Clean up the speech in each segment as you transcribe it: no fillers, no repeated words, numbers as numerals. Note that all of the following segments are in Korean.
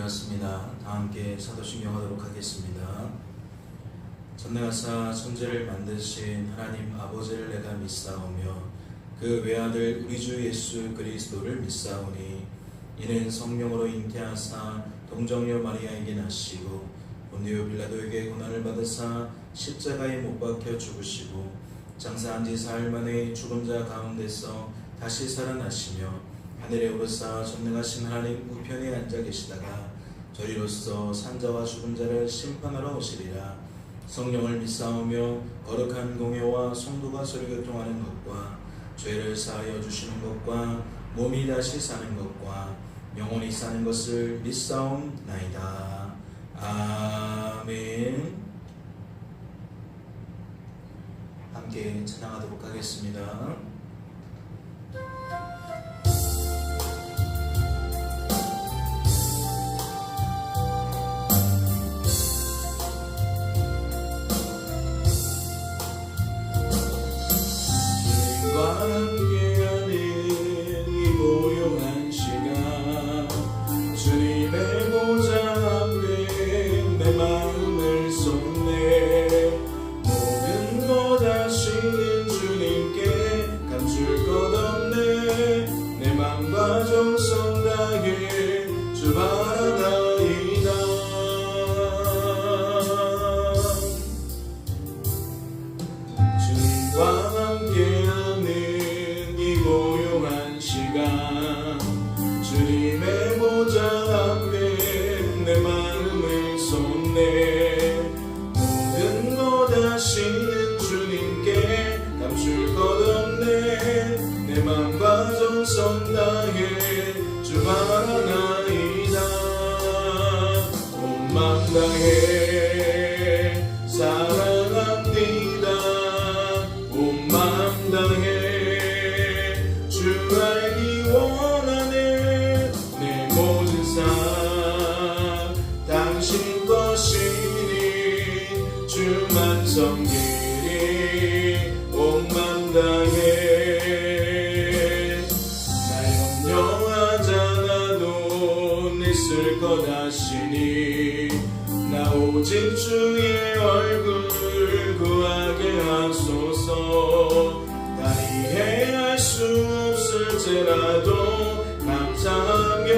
일어났습니다. 다 함께 사도신경 하도록 하겠습니다. 전능하사 천지를 만드신 하나님 아버지를 내가 믿사오며 그 외아들 우리 주 예수 그리스도를 믿사오니 이는 성령으로 잉태하사 동정녀 마리아에게 나시고 본디오 빌라도에게 고난을 받으사 십자가에 못 박혀 죽으시고 장사한 지 사흘 만에 죽은 자 가운데서 다시 살아나시며 하늘에 오르사 전능하신 하나님 우편에 앉아 계시다가 저희로서 산자와 죽은 자를 심판하러 오시리라. 성령을 믿사오며 거룩한 공회와 성도가 서로 교통하는 것과 죄를 사하여 주시는 것과 몸이 다시 사는 것과 영원히 사는 것을 믿사옵나이다. 아멘. 함께 찬양하도록 하겠습니다. 함께하는 이 고요한 시간 주님의 보좌 앞에 내 마음을 쏟네. 모든 것 아시는 주님께 감출 것 없네. 내 맘과 정성 다해 주 바라나이다. 주님과 함께 주님의 보좌 앞에 내 마음을 쏟네. 모든 것 아시는 주님께 감출 것 없네. 내 맘과 정성 다해 주 바라나이다. 온 맘 다해 사랑합니다. 온 맘 다해 주 알기 원하네. 내 모든 삶 당신 것이니 주만 섬기리. 온 맘 다해 날 염려하잖아도 있을 것 아시니 나 오직 주의 얼굴 구하게 하소서. 나 이해할 수 없을지라도 감사하며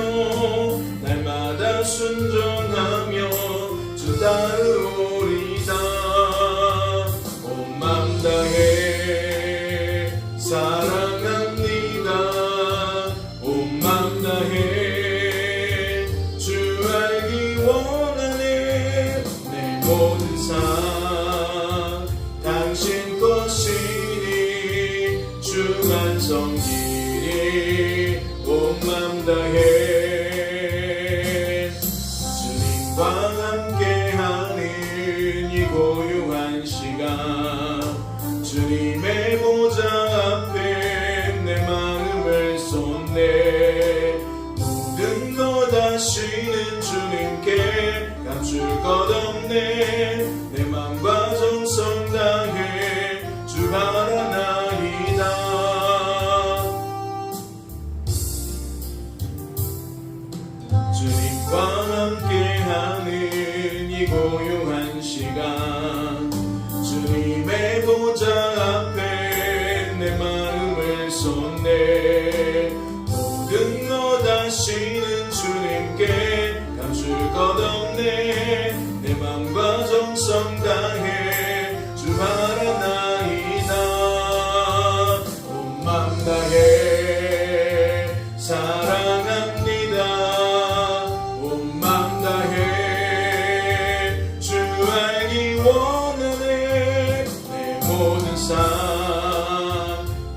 날마다 순종하며 주 따르오리다. 온 맘 다해 사랑합니다. 온 맘 다해 주 알기 원하네. 내 모든 삶 당신 것이니 주만 섬기리. 온 맘 다해 주님과 함께하는 이 고요한 시간 주님의 보좌 앞에 내 마음을 쏟네. 모든 것 아시는 주님께 감출 것 없네. 내 맘과 정성 다해 주 바라나이다. 주님과 함께하는 이 고요한 시간 주님의 보좌 앞에 내 마음을 쏟네. 모든 것 아시는 주님께 감출 것 없네. 내 맘과 정성 다해 주 바라나이다. 온 맘 다해 사랑합니다. 온 맘 다해 주 알기 원하네. 내 모든 삶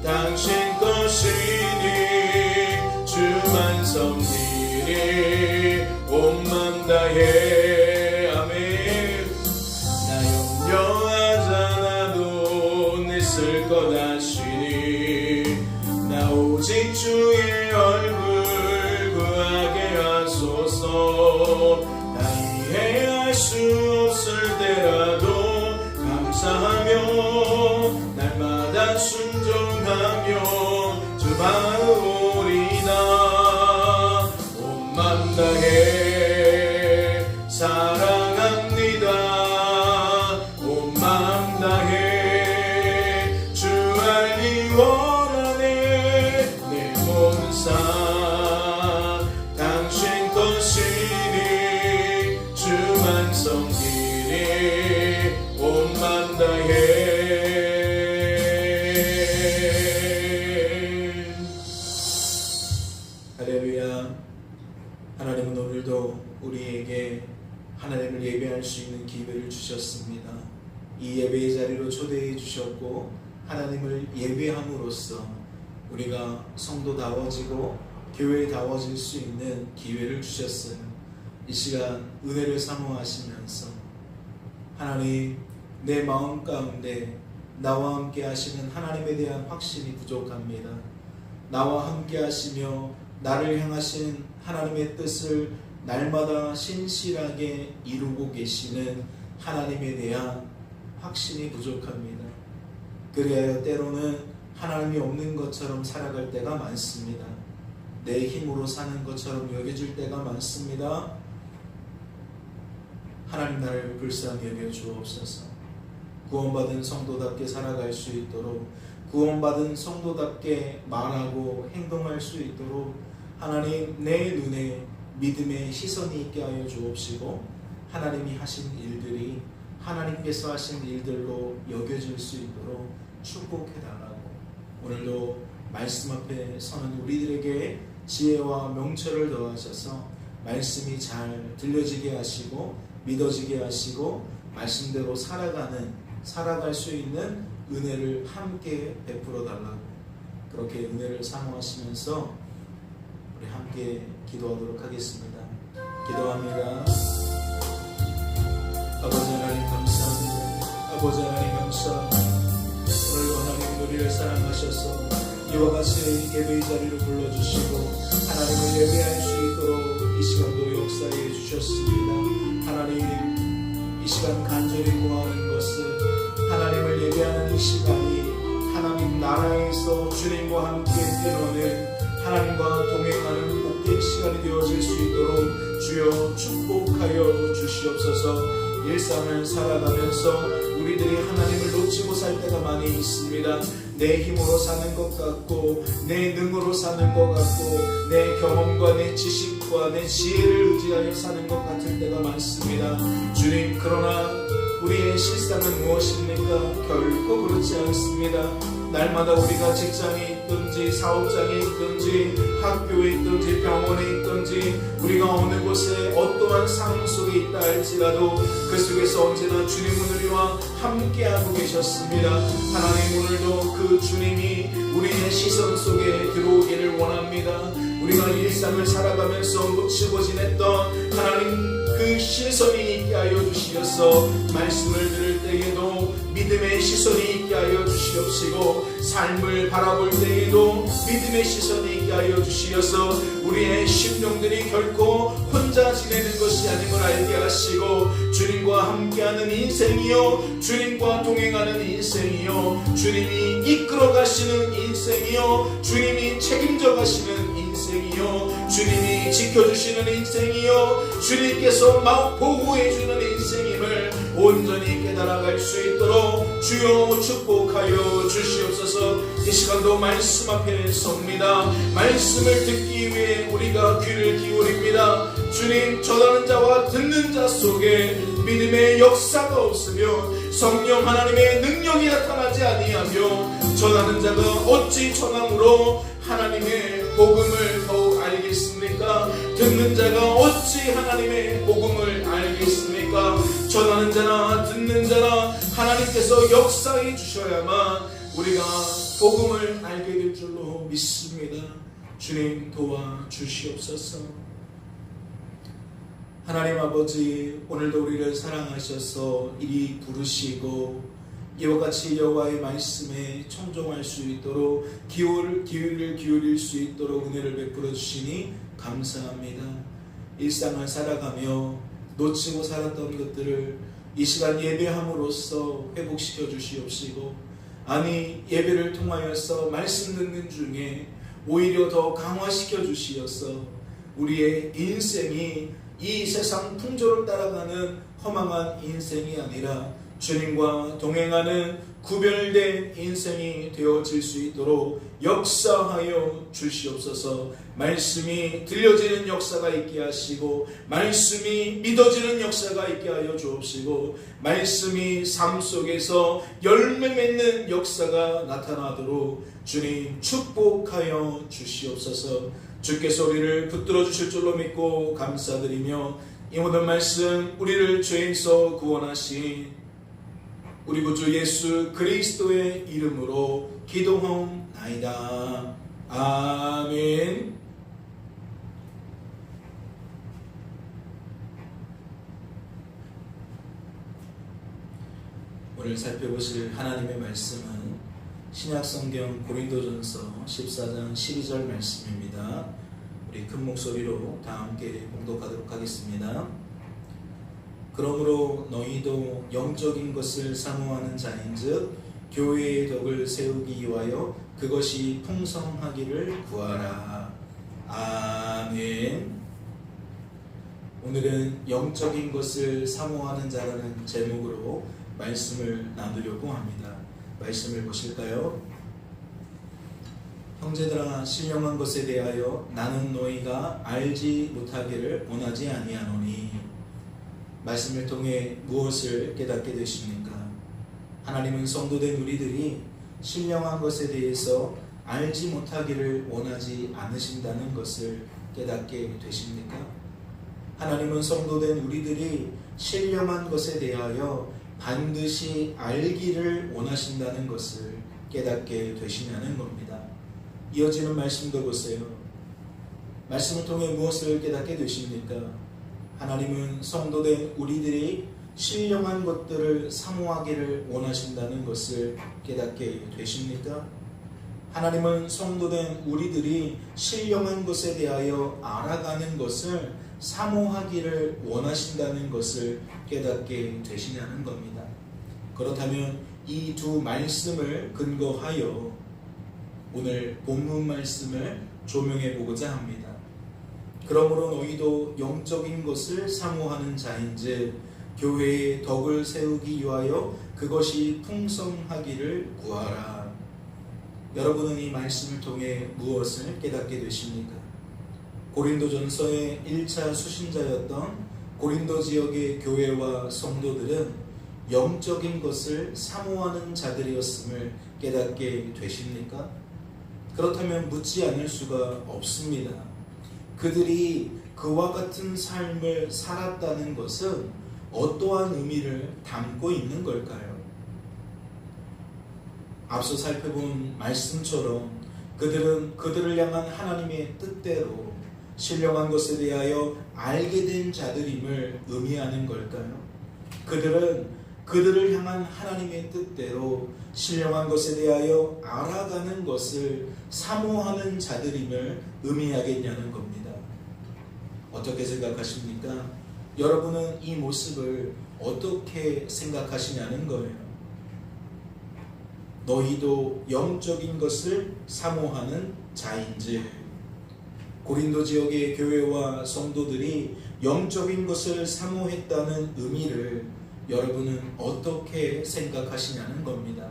당신 것이니 주만 섬기리. 온 맘 다해 아멘. 나 염려하잖아도 있을 것 아시니 나 오직 주의 얼굴 구하게 하소서. 다 이해할 수 없을 때라도 감사하며 날마다 순종하며 주 바라오리다. 온 맘 다해 다해 주 알기 원하네. 내 모든 삶 당신 것이니 주만 섬기리 온맘 다해. 할렐루야. 하나님은 오늘도 우리에게 하나님을 예배할 수 있는 기회를 주셨습니다. 이 예배의 자리로 초대해 주셨고 하나님을 예배함으로써 우리가 성도다워지고 교회다워질 수 있는 기회를 주셨어요. 이 시간 은혜를 사모하시면서 하나님, 내 마음 가운데 나와 함께 하시는 하나님에 대한 확신이 부족합니다. 나와 함께 하시며 나를 향하신 하나님의 뜻을 날마다 신실하게 이루고 계시는 하나님에 대한 확신이 부족합니다. 그래야 때로는 하나님이 없는 것처럼 살아갈 때가 많습니다. 내 힘으로 사는 것처럼 여겨질 때가 많습니다. 하나님 나를 불쌍히 여겨 주옵소서. 구원받은 성도답게 살아갈 수 있도록, 구원받은 성도답게 말하고 행동할 수 있도록 하나님 내 눈에 믿음의 시선이 있게 하여 주옵시고 하나님이 하신 일들이 하나님께서 하신 일들로 여겨질 수 있도록 축복해달라고, 오늘도 말씀 앞에 서는 우리들에게 지혜와 명철을 더하셔서 말씀이 잘 들려지게 하시고 믿어지게 하시고 말씀대로 살아갈 수 있는 은혜를 함께 베풀어 달라고, 그렇게 은혜를 사모하시면서 우리 함께 기도하도록 하겠습니다. 기도합니다. 아버지 하나님 감사합니다. 아버지 하나님 감사합니다. 오늘도 하나님 우리를 사랑하셔서 이와 같이 예배의 자리를 불러주시고 하나님을 예배할 수 있도록 이 시간도 역사해 주셨습니다. 하나님, 이 시간 간절히 구하는 것은 하나님을 예배하는 이 시간이 하나님 나라에서 주님과 함께 뛰노는 하나님과 동행하는 복된 시간이 되어질 수 있도록 주여 축복하여 주시옵소서. 일상을 살아가면서 우리들이 하나님을 놓치고 살 때가 많이 있습니다. 내 힘으로 사는 것 같고 내 능으로 사는 것 같고 내 경험과 내 지식과 내 지혜를 의지하여 사는 것 같을 때가 많습니다. 주님, 그러나 우리의 실상은 무엇입니까? 결코 그렇지 않습니다. 날마다 우리가 직장에 있든지 사업장에 있든지 학교에 있든지 병원에 있든지 우리가 어느 곳에 어떠한 상황 속에 있다 할지라도 그 속에서 언제나 주님은 우리와 함께하고 계셨습니다. 하나님, 오늘도 그 주님이 우리의 시선 속에 들어오기를 원합니다. 우리가 일상을 살아가면서 놓치고 지냈던 하나님 그 시선이 있게 하여 주시어서 말씀을 들을 때에도 믿음의 시선이 있게 하여 주시옵시고 삶을 바라볼 때에도 믿음의 시선이 있게 하여 주시어서 우리의 심령들이 결코 혼자 지내는 것이 아님을 알게 하시고 주님과 함께하는 인생이요, 주님과 동행하는 인생이요, 주님이 이끌어 가시는 인생이요, 주님이 책임져 가시는 인생이요, 주님이 지켜주시는 인생이요, 주님께서 막 보호해주는 인생임을 온전히 깨달아갈 수 있도록 주여 축복하여 주시옵소서. 이 시간도 말씀 앞에 섭니다. 말씀을 듣기 위해 우리가 귀를 기울입니다. 주님, 전하는 자와 듣는 자 속에 믿음의 역사가 없으며 성령 하나님의 능력이 나타나지 아니하며 전하는 자가 어찌 전함으로 하나님의 복음을 더욱 알겠습니까? 듣는 자가 어찌 하나님의 복음을 알겠습니까? 전하는 자나 듣는 자나 하나님께서 역사해 주셔야만 우리가 복음을 알게 될 줄로 믿습니다. 주님, 도와 주시옵소서. 하나님 아버지, 오늘도 우리를 사랑하셔서 이리 부르시고 이와 같이 여호와의 말씀에 청종할 수 있도록 귀를 기울일 수 있도록 은혜를 베풀어 주시니 감사합니다. 일상을 살아가며 놓치고 살았던 것들을 이 시간 예배함으로써 회복시켜 주시옵시고, 아니 예배를 통하여서 말씀 듣는 중에 오히려 더 강화시켜 주시어서 우리의 인생이 이 세상 풍조를 따라가는 허망한 인생이 아니라 주님과 동행하는 구별된 인생이 되어질 수 있도록 역사하여 주시옵소서. 말씀이 들려지는 역사가 있게 하시고, 말씀이 믿어지는 역사가 있게 하여 주옵시고, 말씀이 삶 속에서 열매 맺는 역사가 나타나도록 주님 축복하여 주시옵소서. 주께서 우리를 붙들어 주실 줄로 믿고 감사드리며, 이 모든 말씀 우리를 죄에서 구원하신 우리 구주 예수 그리스도의 이름으로 기도하옵나이다. 아멘. 오늘 살펴보실 하나님의 말씀은 신약성경 고린도전서 14장 12절 말씀입니다. 우리 큰 목소리로 다 함께 봉독하도록 하겠습니다. 그러므로 너희도 영적인 것을 사모하는 자인즉 교회의 덕을 세우기 위하여 그것이 풍성하기를 구하라. 아멘. 오늘은 영적인 것을 사모하는 자라는 제목으로 말씀을 나누려고 합니다. 말씀을 보실까요? 형제들아, 신령한 것에 대하여 나는 너희가 알지 못하기를 원하지 아니하노니. 말씀을 통해 무엇을 깨닫게 되십니까? 하나님은 성도된 우리들이 신령한 것에 대해서 알지 못하기를 원하지 않으신다는 것을 깨닫게 되십니까? 하나님은 성도된 우리들이 신령한 것에 대하여 반드시 알기를 원하신다는 것을 깨닫게 되시냐는 겁니다. 이어지는 말씀도 보세요. 말씀을 통해 무엇을 깨닫게 되십니까? 하나님은 성도된 우리들이 신령한 것들을 사모하기를 원하신다는 것을 깨닫게 되십니까? 하나님은 성도된 우리들이 신령한 것에 대하여 알아가는 것을 사모하기를 원하신다는 것을 깨닫게 되시냐는 겁니다. 그렇다면 이 두 말씀을 근거하여 오늘 본문 말씀을 조명해 보고자 합니다. 그러므로 너희도 영적인 것을 사모하는 자인즉 교회의 덕을 세우기 위하여 그것이 풍성하기를 구하라. 여러분은 이 말씀을 통해 무엇을 깨닫게 되십니까? 고린도전서의 1차 수신자였던 고린도 지역의 교회와 성도들은 영적인 것을 사모하는 자들이었음을 깨닫게 되십니까? 그렇다면 묻지 않을 수가 없습니다. 그들이 그와 같은 삶을 살았다는 것은 어떠한 의미를 담고 있는 걸까요? 앞서 살펴본 말씀처럼 그들은 그들을 향한 하나님의 뜻대로 신령한 것에 대하여 알게 된 자들임을 의미하는 걸까요? 그들은 그들을 향한 하나님의 뜻대로 신령한 것에 대하여 알아가는 것을 사모하는 자들임을 의미하겠냐는 겁니다. 어떻게 생각하십니까? 여러분은 이 모습을 어떻게 생각하시냐는 거예요. 너희도 영적인 것을 사모하는 자인즉, 고린도 지역의 교회와 성도들이 영적인 것을 사모했다는 의미를 여러분은 어떻게 생각하시냐는 겁니다.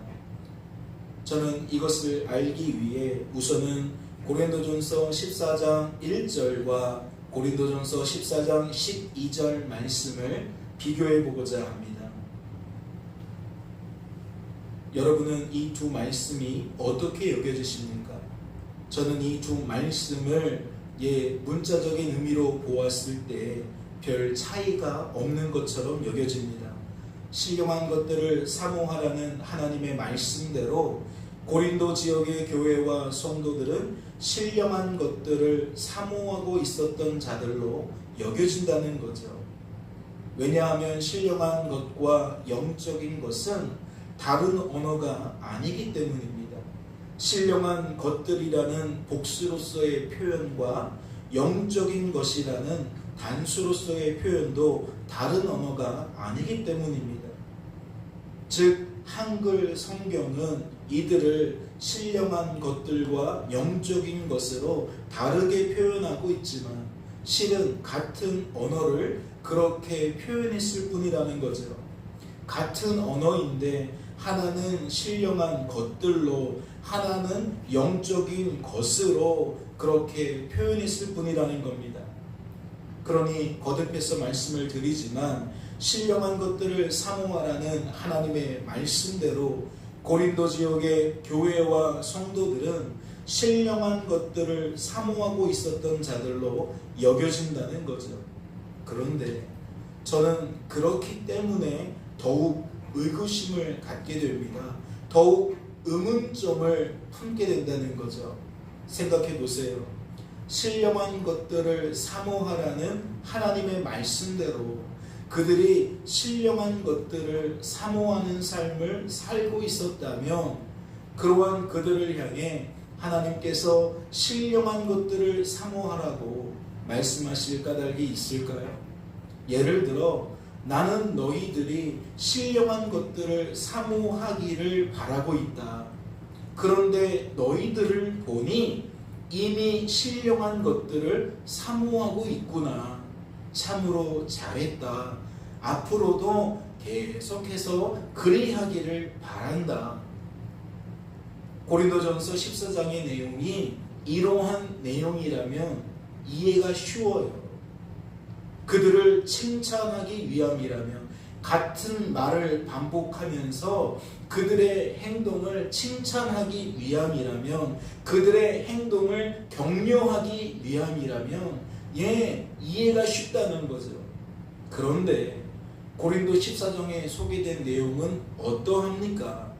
저는 이것을 알기 위해 우선은 고린도전서 14장 1절과 고린도전서 14장 12절 말씀을 비교해 보고자 합니다. 여러분은 이 두 말씀이 어떻게 여겨지십니까? 저는 이 두 말씀을 문자적인 의미로 보았을 때 별 차이가 없는 것처럼 여겨집니다. 신령한 것들을 사모하라는 하나님의 말씀대로 고린도 지역의 교회와 성도들은 신령한 것들을 사모하고 있었던 자들로 여겨진다는 거죠. 왜냐하면 신령한 것과 영적인 것은 다른 언어가 아니기 때문입니다. 신령한 것들이라는 복수로서의 표현과 영적인 것이라는 단수로서의 표현도 다른 언어가 아니기 때문입니다. 즉 한글 성경은 이들을 신령한 것들과 영적인 것으로 다르게 표현하고 있지만 실은 같은 언어를 그렇게 표현했을 뿐이라는 거죠. 같은 언어인데 하나는 신령한 것들로 하나는 영적인 것으로 그렇게 표현했을 뿐이라는 겁니다. 그러니 거듭해서 말씀을 드리지만 신령한 것들을 사모하라는 하나님의 말씀대로 고린도 지역의 교회와 성도들은 신령한 것들을 사모하고 있었던 자들로 여겨진다는 거죠. 그런데 저는 그렇기 때문에 더욱 의구심을 갖게 됩니다. 더욱 의문점을 품게 된다는 거죠. 생각해 보세요. 신령한 것들을 사모하라는 하나님의 말씀대로 그들이 신령한 것들을 사모하는 삶을 살고 있었다면 그러한 그들을 향해 하나님께서 신령한 것들을 사모하라고 말씀하실 까닭이 있을까요? 예를 들어 나는 너희들이 신령한 것들을 사모하기를 바라고 있다. 그런데 너희들을 보니 이미 신령한 것들을 사모하고 있구나. 참으로 잘했다. 앞으로도 계속해서 그리하기를 바란다. 고린도전서 14장의 내용이 이러한 내용이라면 이해가 쉬워요. 그들을 칭찬하기 위함이라면 같은 말을 반복하면서 그들의 행동을 칭찬하기 위함이라면 그들의 행동을 격려하기 위함이라면 이해가 쉽다는 거죠. 그런데 고린도 14장에 소개된 내용은 어떠합니까?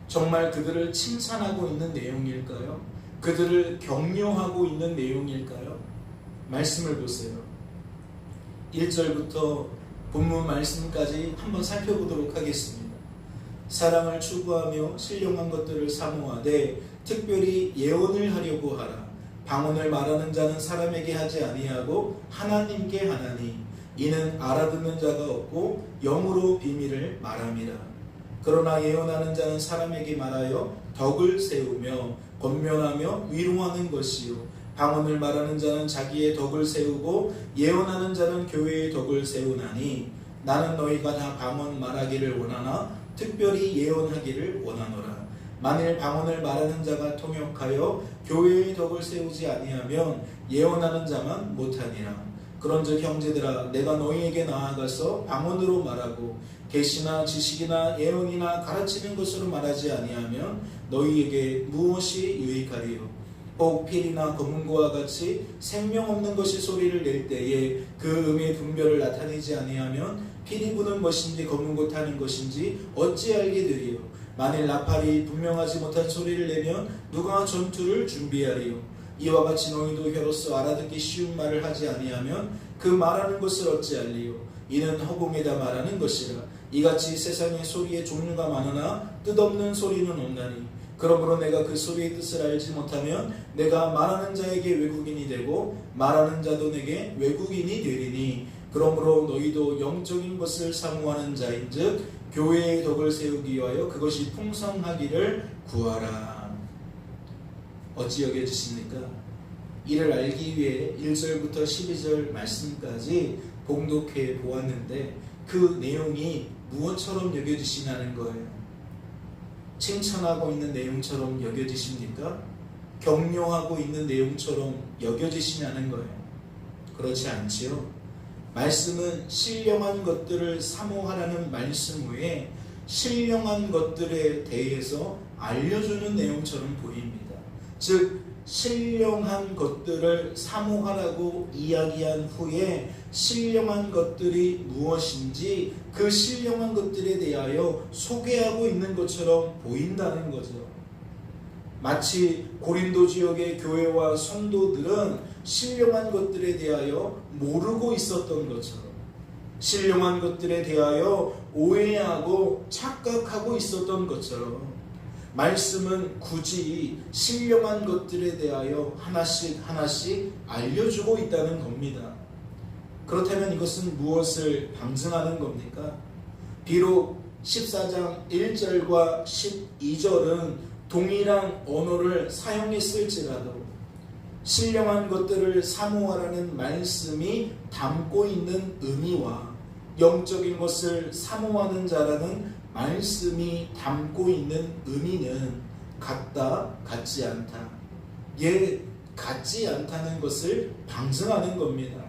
정말 그들을 칭찬하고 있는 내용일까요? 그들을 격려하고 있는 내용일까요? 말씀을 보세요. 1절부터 본문 말씀까지 한번 살펴보도록 하겠습니다. 사랑을 추구하며 신령한 것들을 사모하되 특별히 예언을 하려고 하라. 방언을 말하는 자는 사람에게 하지 아니하고 하나님께 하나니 이는 알아듣는 자가 없고 영으로 비밀을 말함이라. 그러나 예언하는 자는 사람에게 말하여 덕을 세우며 권면하며 위로하는 것이요 방언을 말하는 자는 자기의 덕을 세우고 예언하는 자는 교회의 덕을 세우나니 나는 너희가 다 방언 말하기를 원하나 특별히 예언하기를 원하노라. 만일 방언을 말하는 자가 통역하여 교회의 덕을 세우지 아니하면 예언하는 자만 못하니라. 그런즉 형제들아 내가 너희에게 나아가서 방언으로 말하고 계시나 지식이나 예언이나 가르치는 것으로 말하지 아니하면 너희에게 무엇이 유익하리요? 혹 필이나 검은고와 같이 생명 없는 것이 소리를 낼 때에 그 음의 분별을 나타내지 아니하면 필이 부는 것인지 검은고 타는 것인지 어찌 알게 되리요? 만일 나팔이 분명하지 못한 소리를 내면 누가 전투를 준비하리요? 이와 같이 너희도 혀로서 알아듣기 쉬운 말을 하지 아니하면 그 말하는 것을 어찌 알리요? 이는 허공에다 말하는 것이라. 이같이 세상의 소리의 종류가 많으나 뜻없는 소리는 없나니 그러므로 내가 그 소리의 뜻을 알지 못하면 내가 말하는 자에게 외국인이 되고 말하는 자도 내게 외국인이 되리니 그러므로 너희도 영적인 것을 사모하는 자인즉 교회의 덕을 세우기 위하여 그것이 풍성하기를 구하라. 어찌 여겨지십니까? 이를 알기 위해 1절부터 12절 말씀까지 봉독해 보았는데 그 내용이 무엇처럼 여겨지시냐는 거예요. 칭찬하고 있는 내용처럼 여겨지십니까? 격려하고 있는 내용처럼 여겨지시냐는 거예요. 그렇지 않지요. 말씀은 신령한 것들을 사모하라는 말씀 후에 신령한 것들에 대해서 알려주는 내용처럼 보입니다. 즉 신령한 것들을 사모하라고 이야기한 후에 신령한 것들이 무엇인지 그 신령한 것들에 대하여 소개하고 있는 것처럼 보인다는 거죠. 마치 고린도 지역의 교회와 성도들은 신령한 것들에 대하여 모르고 있었던 것처럼 신령한 것들에 대하여 오해하고 착각하고 있었던 것처럼 말씀은 굳이 신령한 것들에 대하여 하나씩 알려주고 있다는 겁니다. 그렇다면 이것은 무엇을 방증하는 겁니까? 비록 14장 1절과 12절은 동일한 언어를 사용했을지라도 신령한 것들을 사모하라는 말씀이 담고 있는 의미와 영적인 것을 사모하는 자라는 말씀이 담고 있는 의미는 같다, 같지 않다. 같지 않다는 것을 방증하는 겁니다.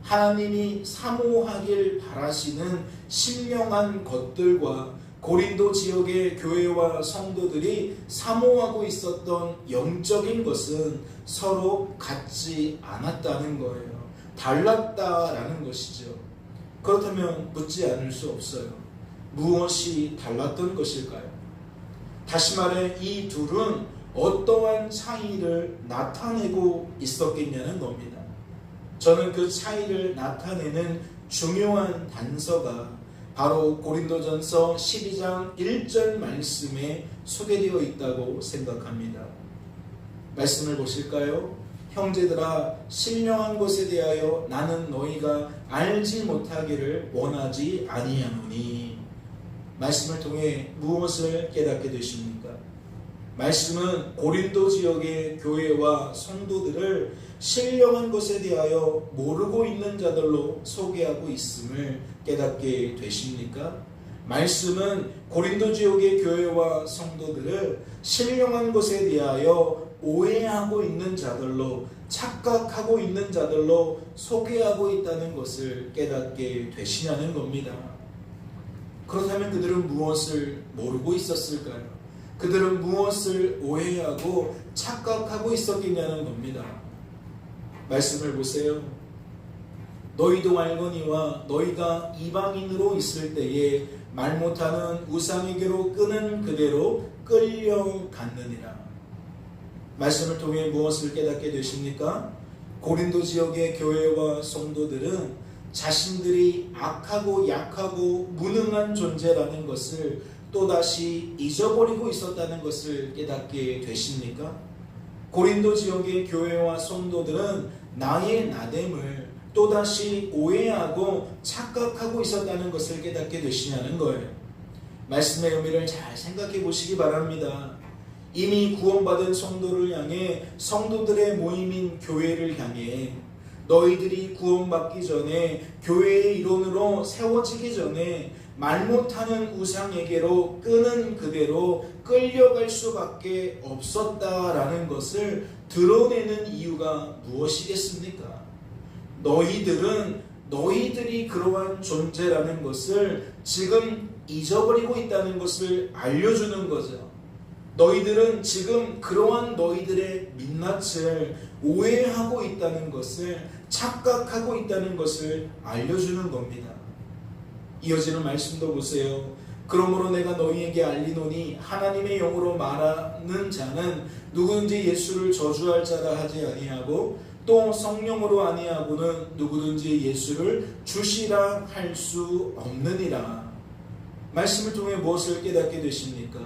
하나님이 사모하길 바라시는 신령한 것들과 고린도 지역의 교회와 성도들이 사모하고 있었던 영적인 것은 서로 같지 않았다는 거예요. 달랐다라는 것이죠. 그렇다면 묻지 않을 수 없어요. 무엇이 달랐던 것일까요? 다시 말해 이 둘은 어떠한 차이를 나타내고 있었겠냐는 겁니다. 저는 그 차이를 나타내는 중요한 단서가 바로 고린도전서 12장 1절 말씀에 소개되어 있다고 생각합니다. 말씀을 보실까요? 형제들아, 신령한 것에 대하여 나는 너희가 알지 못하기를 원하지 아니하노니. 말씀을 통해 무엇을 깨닫게 되십니까? 말씀은 고린도 지역의 교회와 성도들을 신령한 것에 대하여 모르고 있는 자들로 소개하고 있음을 깨닫게 되십니까? 말씀은 고린도 지역의 교회와 성도들을 신령한 것에 대하여 오해하고 있는 자들로, 착각하고 있는 자들로 소개하고 있다는 것을 깨닫게 되시냐는 겁니다. 그렇다면 그들은 무엇을 모르고 있었을까요? 그들은 무엇을 오해하고 착각하고 있었겠냐는 겁니다. 말씀을 보세요. 너희도 알거니와 너희가 이방인으로 있을 때에 말 못하는 우상에게로 끄는 그대로 끌려갔느니라. 말씀을 통해 무엇을 깨닫게 되십니까? 고린도 지역의 교회와 성도들은 자신들이 악하고 약하고 무능한 존재라는 것을 또다시 잊어버리고 있었다는 것을 깨닫게 되십니까? 고린도 지역의 교회와 성도들은 나의 나됨을 또다시 오해하고 착각하고 있었다는 것을 깨닫게 되시냐는 거예요. 말씀의 의미를 잘 생각해 보시기 바랍니다. 이미 구원받은 성도를 향해, 성도들의 모임인 교회를 향해, 너희들이 구원받기 전에, 교회의 일원으로 세워지기 전에 말 못하는 우상에게로 끄는 그대로 끌려갈 수밖에 없었다라는 것을 드러내는 이유가 무엇이겠습니까? 너희들이 그러한 존재라는 것을 지금 잊어버리고 있다는 것을 알려주는 거죠. 너희들은 지금 그러한 너희들의 민낯을 오해하고 있다는 것을, 착각하고 있다는 것을 알려주는 겁니다. 이어지는 말씀도 보세요. 그러므로 내가 너희에게 알리노니 하나님의 영으로 말하는 자는 누구든지 예수를 저주할 자라 하지 아니하고 또 성령으로 아니하고는 누구든지 예수를 주시라 할 수 없느니라. 말씀을 통해 무엇을 깨닫게 되십니까?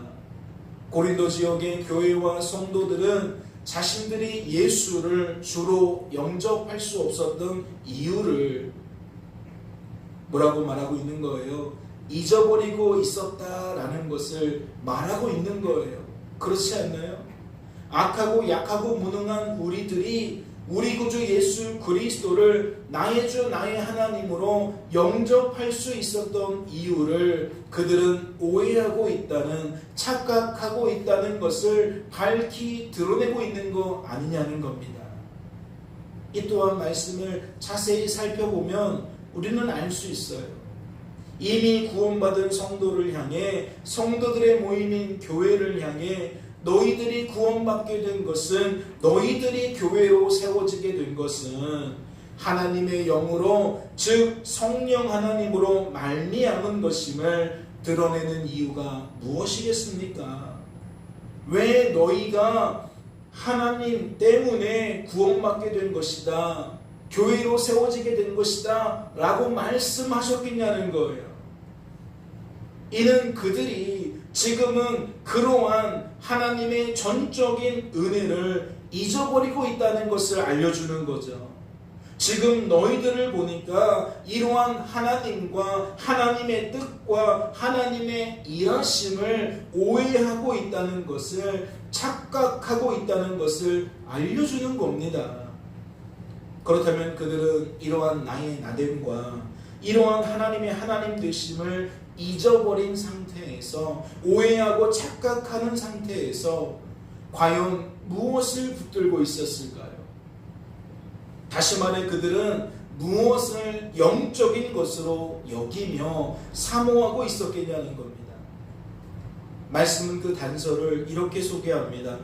고린도 지역의 교회와 성도들은 자신들이 예수를 주로 영접할 수 없었던 이유를 뭐라고 말하고 있는 거예요? 잊어버리고 있었다라는 것을 말하고 있는 거예요. 그렇지 않나요? 악하고 약하고 무능한 우리들이 우리 구주 예수 그리스도를 나의 주 나의 하나님으로 영접할 수 있었던 이유를 그들은 오해하고 있다는, 착각하고 있다는 것을 밝히 드러내고 있는 거 아니냐는 겁니다. 이 또한 말씀을 자세히 살펴보면 우리는 알 수 있어요. 이미 구원받은 성도를 향해, 성도들의 모임인 교회를 향해 너희들이 구원받게 된 것은, 너희들이 교회로 세워지게 된 것은 하나님의 영으로, 즉 성령 하나님으로 말미암은 것임을 드러내는 이유가 무엇이겠습니까? 왜 너희가 하나님 때문에 구원받게 된 것이다, 교회로 세워지게 된 것이다 라고 말씀하셨겠냐는 거예요. 이는 그들이 지금은 그러한 하나님의 전적인 은혜를 잊어버리고 있다는 것을 알려주는 거죠. 지금 너희들을 보니까 이러한 하나님과 하나님의 뜻과 하나님의 일하심을 오해하고 있다는 것을, 착각하고 있다는 것을 알려주는 겁니다. 그렇다면 그들은 이러한 나의 나됨과 이러한 하나님의 하나님 되심을 잊어버린 상태에서, 오해하고 착각하는 상태에서 과연 무엇을 붙들고 있었을까요? 다시 말해 그들은 무엇을 영적인 것으로 여기며 사모하고 있었겠냐는 겁니다. 말씀은 그 단서를 이렇게 소개합니다.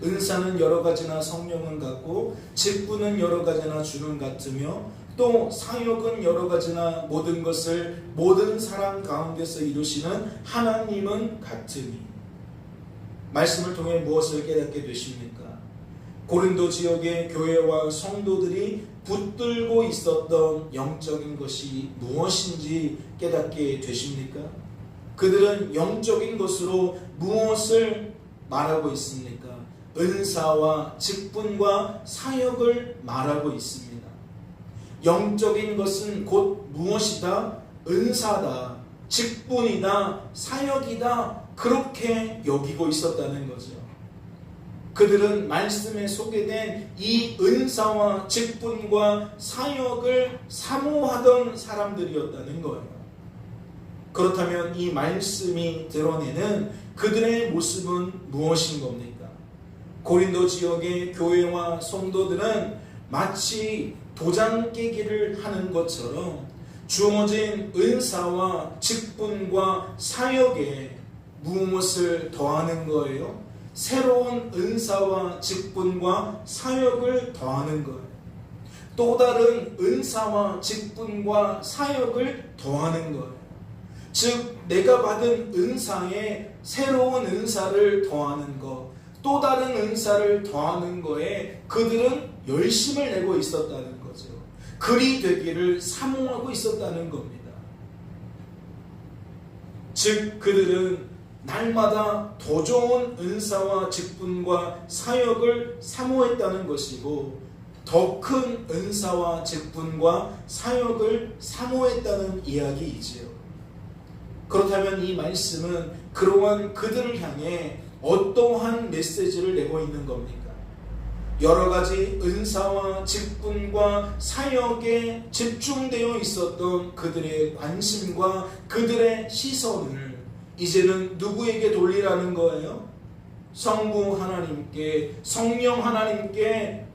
은사는 여러 가지나 성령은 같고, 직분은 여러 가지나 주는 같으며, 또 사역은 여러 가지나 모든 것을 모든 사람 가운데서 이루시는 하나님은 같으니. 말씀을 통해 무엇을 깨닫게 되십니까? 고린도 지역의 교회와 성도들이 붙들고 있었던 영적인 것이 무엇인지 깨닫게 되십니까? 그들은 영적인 것으로 무엇을 말하고 있습니까? 은사와 직분과 사역을 말하고 있습니다. 영적인 것은 곧 무엇이다? 은사다, 직분이다, 사역이다, 그렇게 여기고 있었다는 거죠. 그들은 말씀에 소개된 이 은사와 직분과 사역을 사모하던 사람들이었다는 거예요. 그렇다면 이 말씀이 드러내는 그들의 모습은 무엇인 겁니까? 고린도 지역의 교회와 성도들은 마치 도장 깨기를 하는 것처럼 주어진 은사와 직분과 사역에 무엇을 더하는 거예요? 새로운 은사와 직분과 사역을 더하는 거예요. 또 다른 은사와 직분과 사역을 더하는 거예요. 즉 내가 받은 은사에 새로운 은사를 더하는 것, 또 다른 은사를 더하는 거에 그들은 열심을 내고 있었다는 거죠. 그리 되기를 사모하고 있었다는 겁니다. 즉 그들은 날마다 더 좋은 은사와 직분과 사역을 사모했다는 것이고, 더 큰 은사와 직분과 사역을 사모했다는 이야기이지요. 그렇다면 이 말씀은 그러한 그들을 향해 어떠한 메시지를 내고 있는 겁니까? 여러 가지 은사와 직분과 사역에 집중되어 있었던 그들의 관심과 그들의 시선을 이제는 누구에게 돌리라는 거예요? 성부 하나님께, 성령 하나님께,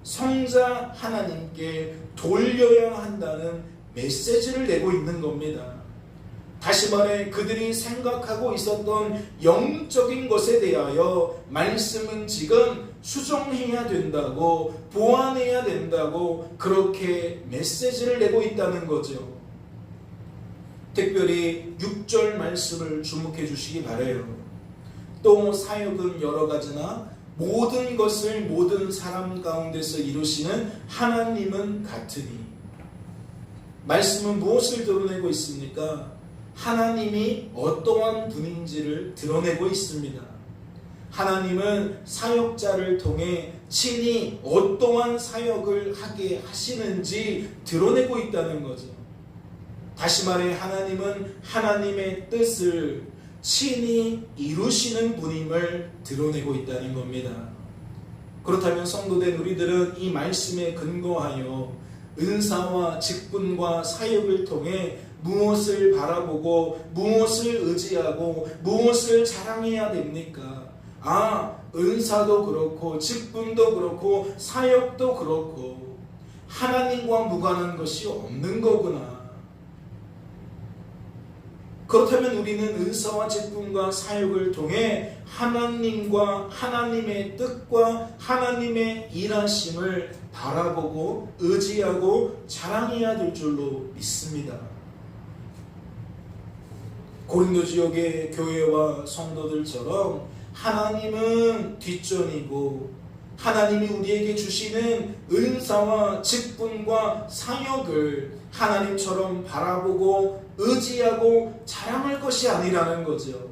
성자 하나님께 돌려야 한다는 메시지를 내고 있는 겁니다. 다시 말해 그들이 생각하고 있었던 영적인 것에 대하여 말씀은 지금 수정해야 된다고, 보완해야 된다고 그렇게 메시지를 내고 있다는 거죠. 특별히 6절 말씀을 주목해 주시기 바라요. 또 사역은 여러 가지나 모든 것을 모든 사람 가운데서 이루시는 하나님은 같으니. 말씀은 무엇을 드러내고 있습니까? 하나님이 어떠한 분인지를 드러내고 있습니다. 하나님은 사역자를 통해 친히 어떠한 사역을 하게 하시는지 드러내고 있다는 거죠. 다시 말해 하나님은 하나님의 뜻을 친히 이루시는 분임을 드러내고 있다는 겁니다. 그렇다면 성도된 우리들은 이 말씀에 근거하여 은사와 직분과 사역을 통해 무엇을 바라보고 무엇을 의지하고 무엇을 자랑해야 됩니까? 은사도 그렇고 직분도 그렇고 사역도 그렇고 하나님과 무관한 것이 없는 거구나. 그렇다면 우리는 은사와 직분과 사역을 통해 하나님과 하나님의 뜻과 하나님의 일하심을 바라보고 의지하고 자랑해야 될 줄로 믿습니다. 고린도 지역의 교회와 성도들처럼 하나님은 뒷전이고 하나님이 우리에게 주시는 은사와 직분과 사역을 하나님처럼 바라보고 의지하고 자랑할 것이 아니라는 거죠.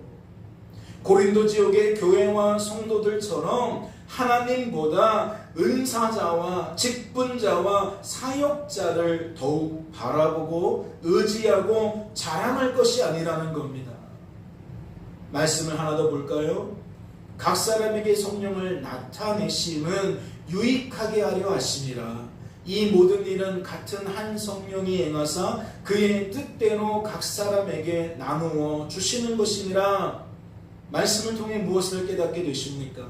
고린도 지역의 교회와 성도들처럼 하나님보다 은사자와 직분자와 사역자를 더욱 바라보고 의지하고 자랑할 것이 아니라는 겁니다. 말씀을 하나 더 볼까요? 각 사람에게 성령을 나타내심은 유익하게 하려 하심이라. 이 모든 일은 같은 한 성령이 행하사 그의 뜻대로 각 사람에게 나누어 주시는 것이니라. 말씀을 통해 무엇을 깨닫게 되십니까?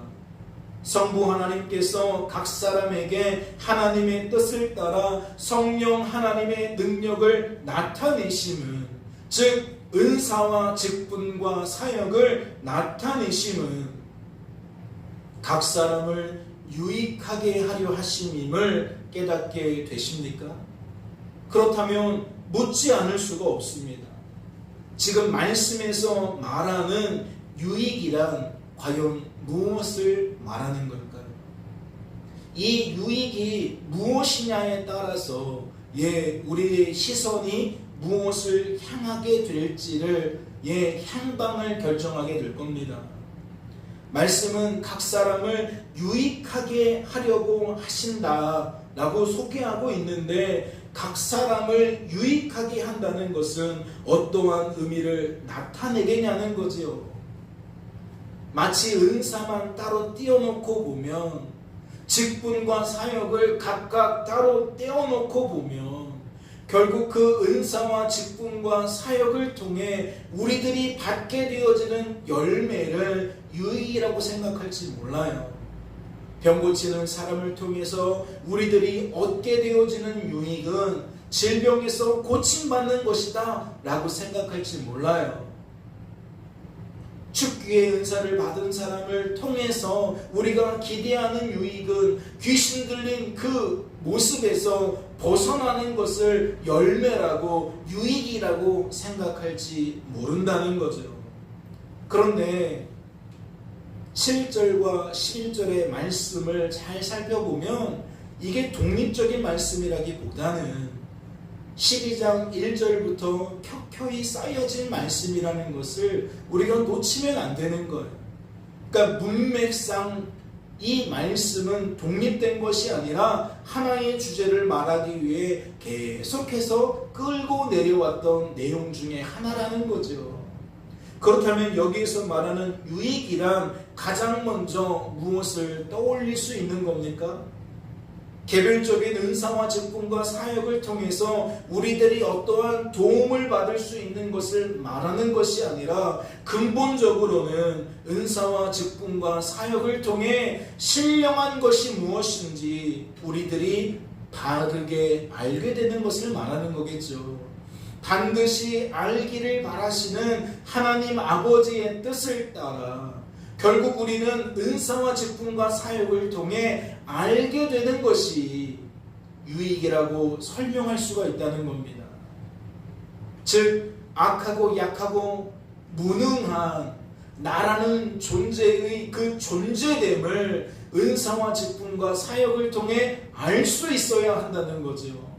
성부 하나님께서 각 사람에게 하나님의 뜻을 따라 성령 하나님의 능력을 나타내심은, 즉 은사와 직분과 사역을 나타내심은 각 사람을 유익하게 하려 하심임을 깨닫게 되십니까? 그렇다면 묻지 않을 수가 없습니다. 지금 말씀에서 말하는 유익이란 과연 무엇을 말하는 걸까요? 이 유익이 무엇이냐에 따라서 우리의 시선이 무엇을 향하게 될지를 향방을 결정하게 될 겁니다. 말씀은 각 사람을 유익하게 하려고 하신다라고 소개하고 있는데, 각 사람을 유익하게 한다는 것은 어떠한 의미를 나타내겠냐는 거지요. 마치 은사만 따로 띄워놓고 보면, 직분과 사역을 각각 따로 떼어놓고 보면 결국 그 은사와 직분과 사역을 통해 우리들이 받게 되어지는 열매를 유익이라고 생각할지 몰라요. 병 고치는 사람을 통해서 우리들이 얻게 되어지는 유익은 질병에서 고침받는 것이다 라고 생각할지 몰라요. 축기의 은사를 받은 사람을 통해서 우리가 기대하는 유익은 귀신 들린 그 모습에서 벗어나는 것을 열매라고 유익이라고 생각할지 모른다는 거죠. 그런데 7절과 11절의 말씀을 잘 살펴보면 이게 독립적인 말씀이라기보다는 12장 1절부터 켜켜이 쌓여진 말씀이라는 것을 우리가 놓치면 안 되는 거예요. 그러니까 문맥상 이 말씀은 독립된 것이 아니라 하나의 주제를 말하기 위해 계속해서 끌고 내려왔던 내용 중에 하나라는 거죠. 그렇다면 여기에서 말하는 유익이란 가장 먼저 무엇을 떠올릴 수 있는 겁니까? 개별적인 은사와 직분과 사역을 통해서 우리들이 어떠한 도움을 받을 수 있는 것을 말하는 것이 아니라 근본적으로는 은사와 직분과 사역을 통해 신령한 것이 무엇인지 우리들이 바르게 알게 되는 것을 말하는 거겠죠. 반드시 알기를 바라시는 하나님 아버지의 뜻을 따라 결국 우리는 은사와 직분과 사역을 통해 알게 되는 것이 유익이라고 설명할 수가 있다는 겁니다. 즉 악하고 약하고 무능한 나라는 존재의 그 존재됨을 은사와 직분과 사역을 통해 알 수 있어야 한다는 거죠.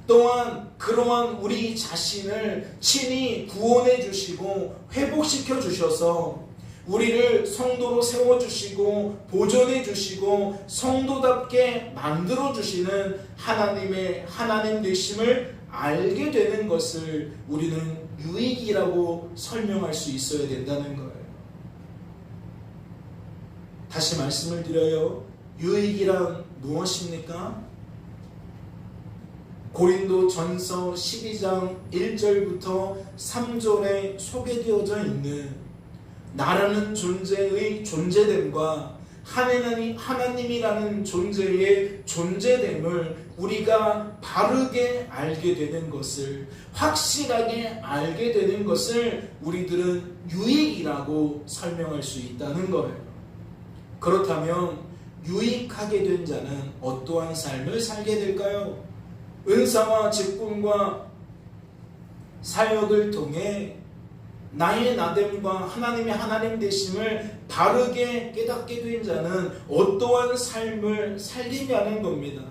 또한 그러한 우리 자신을 친히 구원해 주시고 회복시켜 주셔서 우리를 성도로 세워주시고 보존해 주시고 성도답게 만들어 주시는 하나님의 하나님 되심을 알게 되는 것을 우리는 유익이라고 설명할 수 있어야 된다는 거예요. 다시 말씀을 드려요. 유익이란 무엇입니까? 고린도 전서 12장 1절부터 3절에 소개되어져 있는 나라는 존재의 존재됨과 하나님이라는 존재의 존재됨을 우리가 바르게 알게 되는 것을, 확실하게 알게 되는 것을 우리들은 유익이라고 설명할 수 있다는 거예요. 그렇다면 유익하게 된 자는 어떠한 삶을 살게 될까요? 은사와 직분과 사역을 통해 나의 나됨과 하나님의 하나님 되심을 바르게 깨닫게 된 자는 어떠한 삶을 살리냐는 겁니다.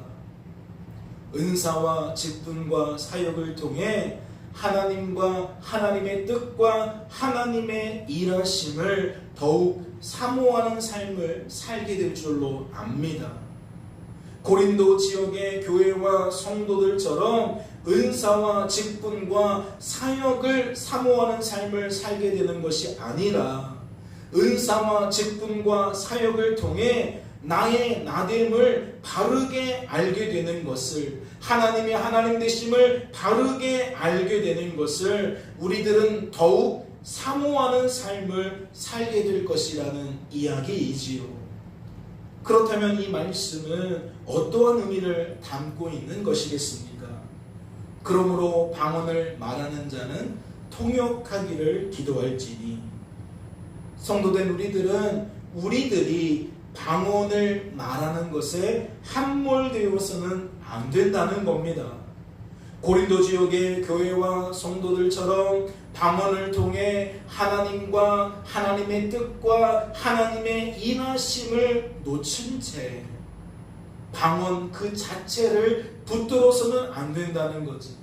은사와 직분과 사역을 통해 하나님과 하나님의 뜻과 하나님의 일하심을 더욱 사모하는 삶을 살게 될 줄로 압니다. 고린도 지역의 교회와 성도들처럼 은사와 직분과 사역을 사모하는 삶을 살게 되는 것이 아니라 은사와 직분과 사역을 통해 나의 나됨을 바르게 알게 되는 것을, 하나님의 하나님 되심을 바르게 알게 되는 것을 우리들은 더욱 사모하는 삶을 살게 될 것이라는 이야기이지요. 그렇다면 이 말씀은 어떠한 의미를 담고 있는 것이겠습니까? 그러므로 방언을 말하는 자는 통역하기를 기도할지니. 성도된 우리들이 방언을 말하는 것에 함몰되어서는 안 된다는 겁니다. 고린도 지역의 교회와 성도들처럼 방언을 통해 하나님과 하나님의 뜻과 하나님의 인하심을 놓친 채 방언 그 자체를 붙들어서는 안 된다는 거지.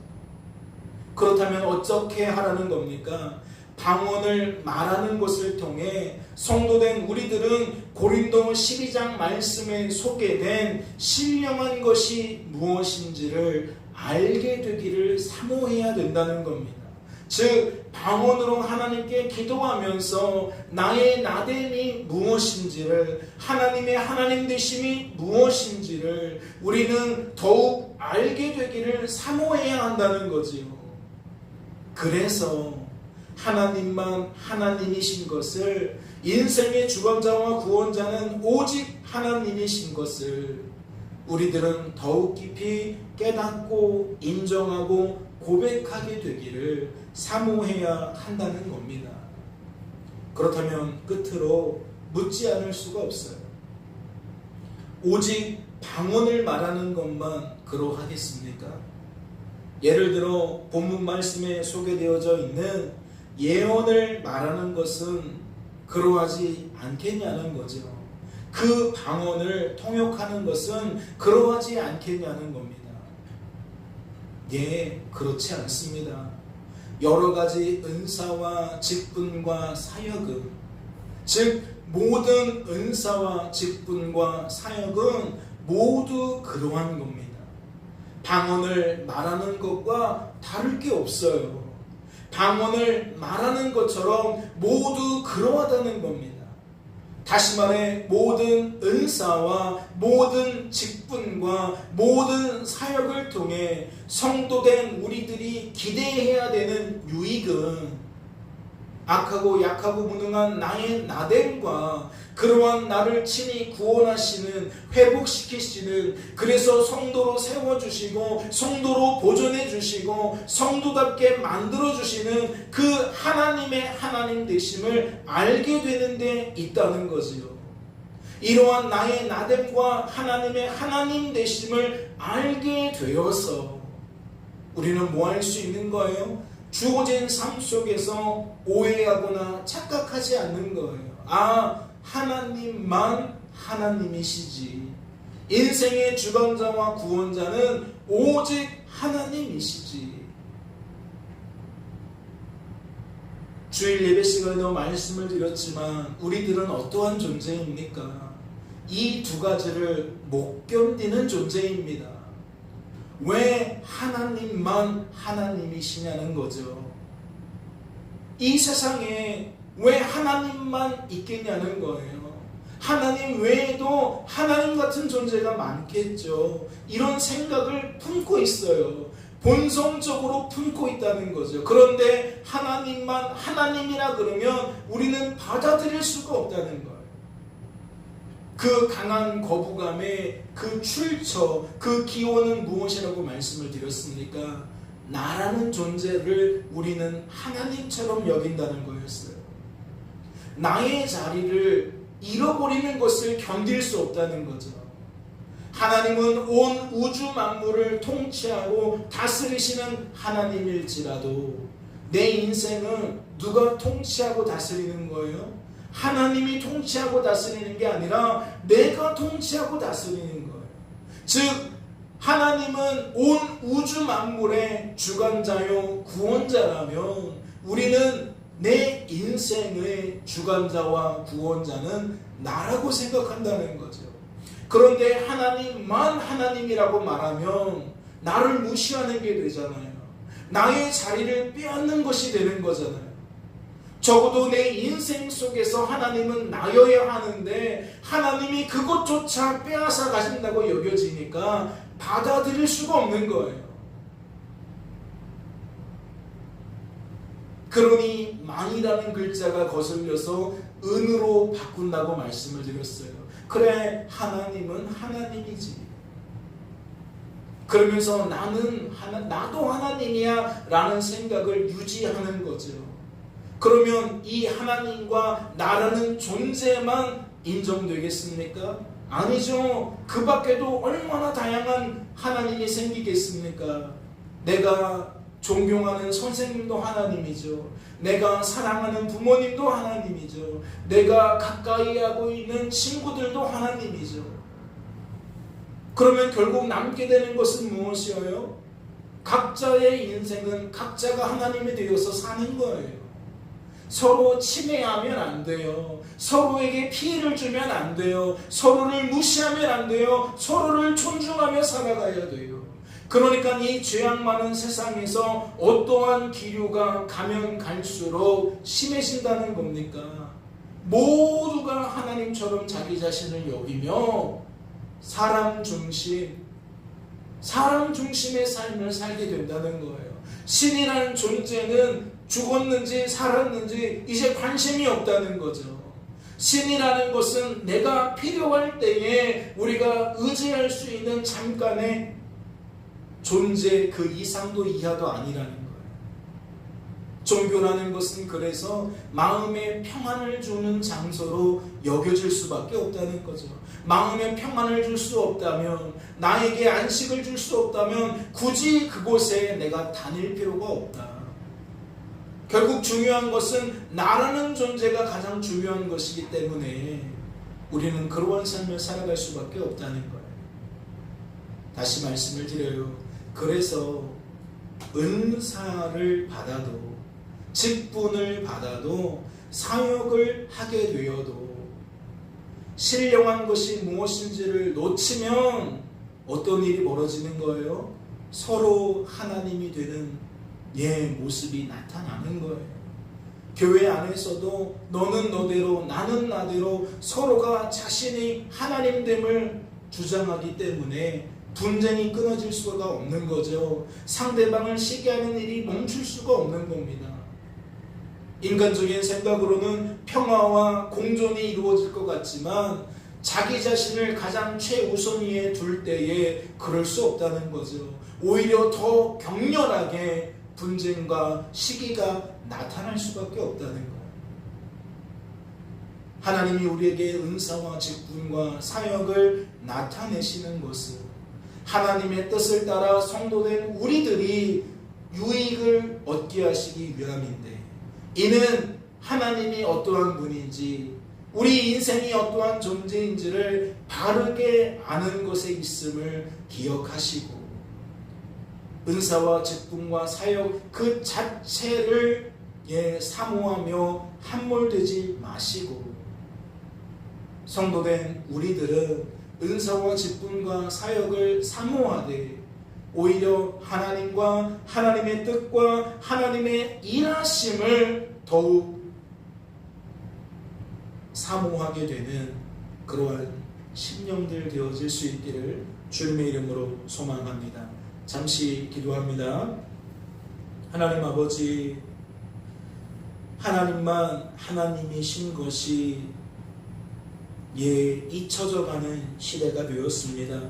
그렇다면 어떻게 하라는 겁니까? 방언을 말하는 것을 통해 성도된 우리들은 고린도 12장 말씀에 소개된 신령한 것이 무엇인지를 알게 되기를 사모해야 된다는 겁니다. 즉 방언으로 하나님께 기도하면서 나의 나됨이 무엇인지를, 하나님의 하나님 되심이 무엇인지를 우리는 더욱 알게 되기를 사모해야 한다는 거지요. 그래서 하나님만 하나님이신 것을, 인생의 주관자와 구원자는 오직 하나님이신 것을 우리들은 더욱 깊이 깨닫고 인정하고 고백하게 되기를 사모해야 한다는 겁니다. 그렇다면 끝으로 묻지 않을 수가 없어요. 오직 방언을 말하는 것만 그러하겠습니까? 예를 들어 본문 말씀에 소개되어져 있는 예언을 말하는 것은 그러하지 않겠냐는 거죠. 그 방언을 통역하는 것은 그러하지 않겠냐는 겁니다. 예, 그렇지 않습니다. 여러 가지 은사와 직분과 사역은, 즉 모든 은사와 직분과 사역은 모두 그러한 겁니다. 방언을 말하는 것과 다를 게 없어요. 방언을 말하는 것처럼 모두 그러하다는 겁니다. 다시 말해 모든 은사와 모든 직분과 모든 사역을 통해 성도된 우리들이 기대해야 되는 유익은 악하고 약하고 무능한 나의 나됨과 그러한 나를 친히 구원하시는, 회복시키시는, 그래서 성도로 세워주시고 성도로 보존해주시고 성도답게 만들어주시는 그 하나님의 하나님 되심을 알게 되는 데 있다는 거지요. 이러한 나의 나됨과 하나님의 하나님 되심을 알게 되어서 우리는 뭐 할 수 있는 거예요? 주어진 삶 속에서 오해하거나 착각하지 않는 거예요. 하나님만 하나님이시지. 인생의 주관자와 구원자는 오직 하나님이시지. 주일 예배 시간에도 말씀을 드렸지만 우리들은 어떠한 존재입니까? 이 두 가지를 못 견디는 존재입니다. 왜 하나님만 하나님이시냐는 거죠. 이 세상에 왜 하나님만 있겠냐는 거예요. 하나님 외에도 하나님 같은 존재가 많겠죠. 이런 생각을 품고 있어요. 본성적으로 품고 있다는 거죠. 그런데 하나님만 하나님이라 그러면 우리는 받아들일 수가 없다는 거예요. 그 강한 거부감의 그 출처, 그 기원은 무엇이라고 말씀을 드렸습니까? 나라는 존재를 우리는 하나님처럼 여긴다는 거였어요. 나의 자리를 잃어버리는 것을 견딜 수 없다는 거죠. 하나님은 온 우주 만물을 통치하고 다스리시는 하나님일지라도 내 인생은 누가 통치하고 다스리는 거예요? 하나님이 통치하고 다스리는 게 아니라 내가 통치하고 다스리는 거예요. 즉 하나님은 온 우주 만물의 주관자요 구원자라면 우리는 내 인생의 주관자와 구원자는 나라고 생각한다는 거죠. 그런데 하나님만 하나님이라고 말하면 나를 무시하는 게 되잖아요. 나의 자리를 빼앗는 것이 되는 거잖아요. 적어도 내 인생 속에서 하나님은 나여야 하는데 하나님이 그것조차 빼앗아 가신다고 여겨지니까 받아들일 수가 없는 거예요. 그러니 만이라는 글자가 거슬려서 은으로 바꾼다고 말씀을 드렸어요. 그래, 하나님은 하나님이지. 그러면서 나도 하나님이야 라는 생각을 유지하는 거죠. 그러면 이 하나님과 나라는 존재만 인정되겠습니까? 아니죠. 그 밖에도 얼마나 다양한 하나님이 생기겠습니까? 내가 존경하는 선생님도 하나님이죠. 내가 사랑하는 부모님도 하나님이죠. 내가 가까이 하고 있는 친구들도 하나님이죠. 그러면 결국 남게 되는 것은 무엇이에요? 각자의 인생은 각자가 하나님이 되어서 사는 거예요. 서로 침해하면 안 돼요. 서로에게 피해를 주면 안 돼요. 서로를 무시하면 안 돼요. 서로를 존중하며 살아가야 돼요. 그러니까 이 죄악 많은 세상에서 어떠한 기류가 가면 갈수록 심해진다는 겁니까? 모두가 하나님처럼 자기 자신을 여기며 사람 중심의 삶을 살게 된다는 거예요. 신이라는 존재는 죽었는지 살았는지 이제 관심이 없다는 거죠. 신이라는 것은 내가 필요할 때에 우리가 의지할 수 있는 잠깐의 존재, 그 이상도 이하도 아니라는 거예요. 종교라는 것은 그래서 마음의 평안을 주는 장소로 여겨질 수밖에 없다는 거죠. 마음의 평안을 줄 수 없다면, 나에게 안식을 줄 수 없다면 굳이 그곳에 내가 다닐 필요가 없다. 결국 중요한 것은 나라는 존재가 가장 중요한 것이기 때문에 우리는 그러한 삶을 살아갈 수밖에 없다는 거예요. 다시 말씀을 드려요. 그래서 은사를 받아도, 직분을 받아도, 사역을 하게 되어도 신령한 것이 무엇인지를 놓치면 어떤 일이 벌어지는 거예요? 서로 하나님이 되는 모습이 나타나는 거예요. 교회 안에서도 너는 너대로 나는 나대로 서로가 자신이 하나님됨을 주장하기 때문에 분쟁이 끊어질 수가 없는 거죠. 상대방을 시기하는 일이 멈출 수가 없는 겁니다. 인간적인 생각으로는 평화와 공존이 이루어질 것 같지만 자기 자신을 가장 최우선위에 둘 때에 그럴 수 없다는 거죠. 오히려 더 격렬하게 분쟁과 시기가 나타날 수밖에 없다는 거예요. 하나님이 우리에게 은사와 직분과 사역을 나타내시는 것은 하나님의 뜻을 따라 성도된 우리들이 유익을 얻게 하시기 위함인데, 이는 하나님이 어떠한 분인지, 우리 인생이 어떠한 존재인지를 바르게 아는 것에 있음을 기억하시고, 은사와 직분과 사역 그 자체를 사모하며 함몰되지 마시고, 성도된 우리들은 은사와 직분과 사역을 사모하되 오히려 하나님과 하나님의 뜻과 하나님의 일하심을 더욱 사모하게 되는 그러한 심령들 되어질 수 있기를 주님의 이름으로 소망합니다. 잠시 기도합니다. 하나님 아버지, 하나님만 하나님이신 것이 잊혀져가는 시대가 되었습니다.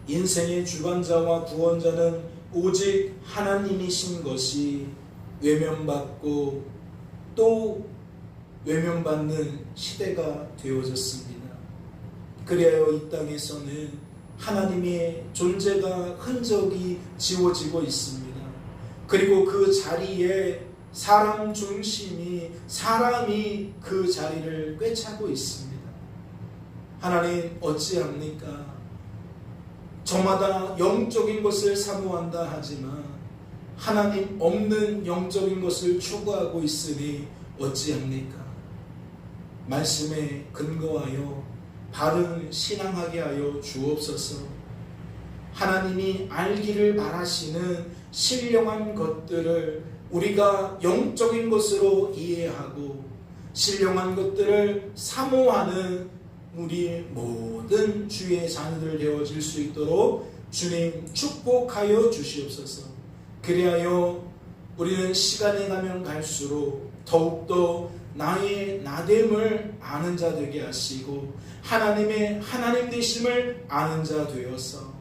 인생의 주관자와 구원자는 오직 하나님이신 것이 외면받고 또 외면받는 시대가 되어졌습니다. 그리하여 이 땅에서는 하나님의 존재가 흔적이 지워지고 있습니다. 그리고 그 자리에 사람 중심이, 사람이 그 자리를 꿰차고 있습니다. 하나님 어찌합니까? 저마다 영적인 것을 사모한다 하지만 하나님 없는 영적인 것을 추구하고 있으니 어찌합니까? 말씀에 근거하여 바른 신앙하게 하여 주옵소서. 하나님이 알기를 바라시는 신령한 것들을 우리가 영적인 것으로 이해하고 신령한 것들을 사모하는 우리 모든 주의 자녀들 되어질 수 있도록 주님 축복하여 주시옵소서. 그리하여 우리는 시간이 가면 갈수록 더욱더 나의 나됨을 아는 자 되게 하시고 하나님의 하나님 되심을 아는 자 되어서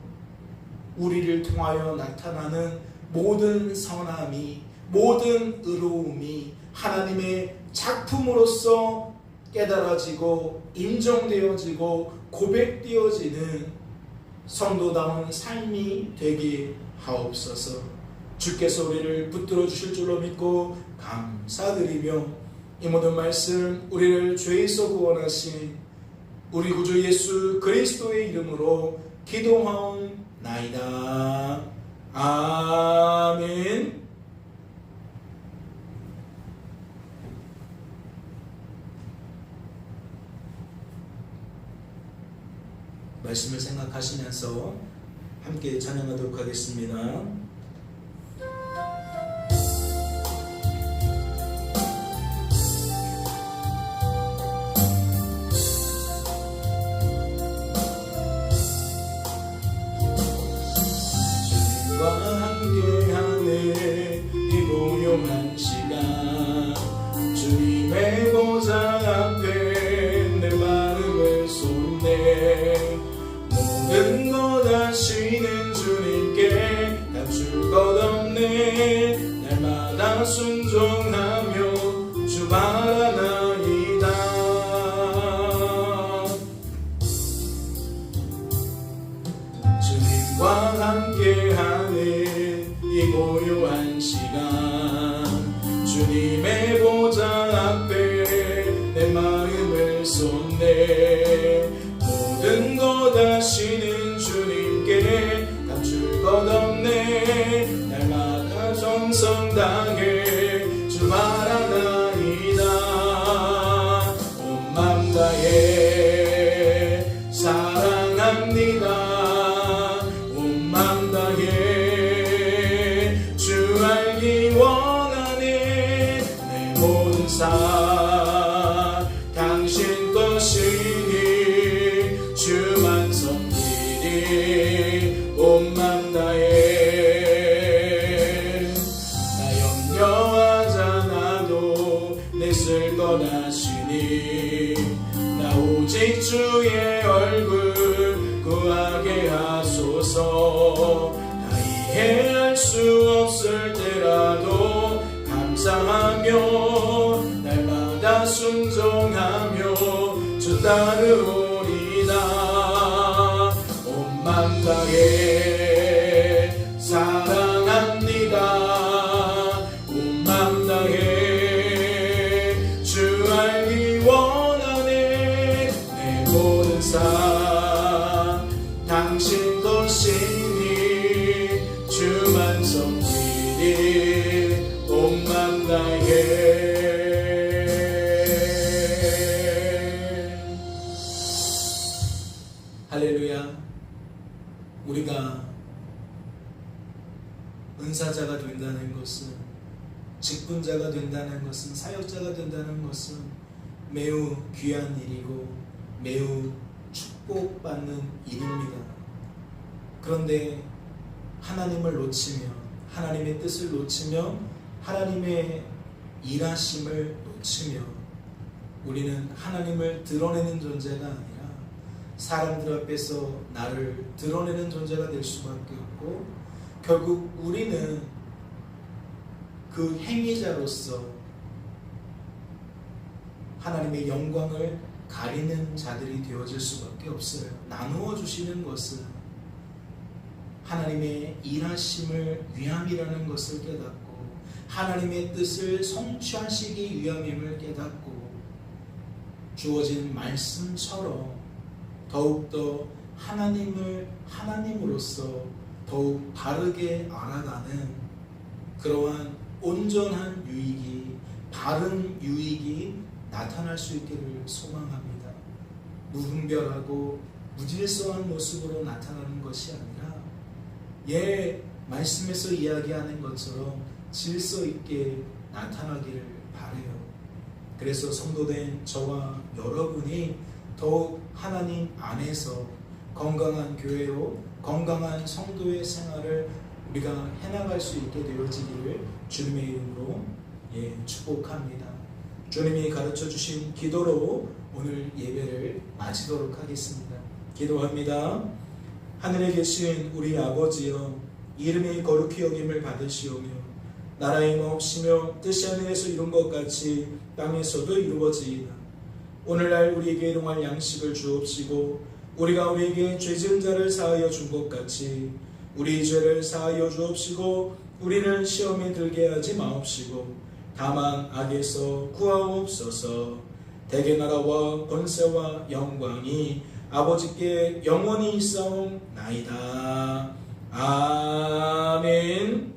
우리를 통하여 나타나는 모든 선함이, 모든 의로움이 하나님의 작품으로서 깨달아지고 인정되어지고 고백되어지는 성도다운 삶이 되게 하옵소서. 주께서 우리를 붙들어 주실 줄로 믿고 감사드리며 이 모든 말씀 우리를 죄에서 구원하신 우리 구주 예수 그리스도의 이름으로 기도하옵나이다. 아멘. 말씀을 생각하시면서 함께 찬양하도록 하겠습니다. 주님과 함께하는 이 고요한 시간, 주님의 보좌 앞에 내 마음을 쏟네. 모든 것 아시는 주님께 감출 것 없네. 날마다 순종하며 주 바라나이다. 주님과 함께하는 이 고요한 시간, 주님의 보좌 앞에 내 마음을 쏟네. 모든 것 아시는 주님께 감출 것 없네. 날마다 정성 다해 주 바라나이다. 온 맘 다해 사랑합니다. 온 맘 다해 주 알기 원하네. 내 모든 삶 당신 것이니 주만 섬기리. 온 맘 다해 나 염려하지 않아도 내 쓸 것 아시니. 나 오직 주의 얼굴 구하게 하소서. 다 이해할 수 없을 때라도 감사하며 날마다 순종하며 주 따르오리다. 온 맘 다해 사랑합니다. 온 맘 다해 주 알기 원하네. 내 모든 삶 당신 것이니 주만 섬기리. 온 맘 다해. 할렐루야. 우리가 은사자가 된다는 것은, 직분자가 된다는 것은, 사역자가 된다는 것은 매우 귀한 일이고 매우 축복받는 일입니다. 그런데 하나님을 놓치면, 하나님의 뜻을 놓치며 하나님의 일하심을 놓치며 우리는 하나님을 드러내는 존재가 아니라 사람들 앞에서 나를 드러내는 존재가 될 수밖에 없고, 결국 우리는 그 행위자로서 하나님의 영광을 가리는 자들이 되어질 수밖에 없어요. 나누어 주시는 것은 하나님의 일하심을 위함이라는 것을 깨닫고 하나님의 뜻을 성취하시기 위함임을 깨닫고 주어진 말씀처럼 더욱더 하나님을 하나님으로서 더욱 바르게 알아가는 그러한 온전한 유익이, 바른 유익이 나타날 수 있기를 소망합니다. 무분별하고 무질서한 모습으로 나타나는 것이 아니라 말씀에서 이야기하는 것처럼 질서 있게 나타나기를 바라요. 그래서 성도된 저와 여러분이 더욱 하나님 안에서 건강한 교회로 건강한 성도의 생활을 우리가 해나갈 수 있게 되어지기를 주님의 이름으로 축복합니다. 주님이 가르쳐 주신 기도로 오늘 예배를 마치도록 하겠습니다. 기도합니다. 하늘에 계신 우리 아버지여, 이름이 거룩히 여김을 받으시오며 나라의 마옵시며 뜻이 하늘에서 이룬 것 같이 땅에서도 이루어지이다. 오늘날 우리에게 일용할 양식을 주옵시고 우리가 우리에게 죄지은 자를 사하여 준 것 같이 우리 죄를 사하여 주옵시고 우리를 시험에 들게 하지 마옵시고 다만 악에서 구하옵소서. 대개 나라와 권세와 영광이 아버지께 영원히 있사옵나이다. 아멘.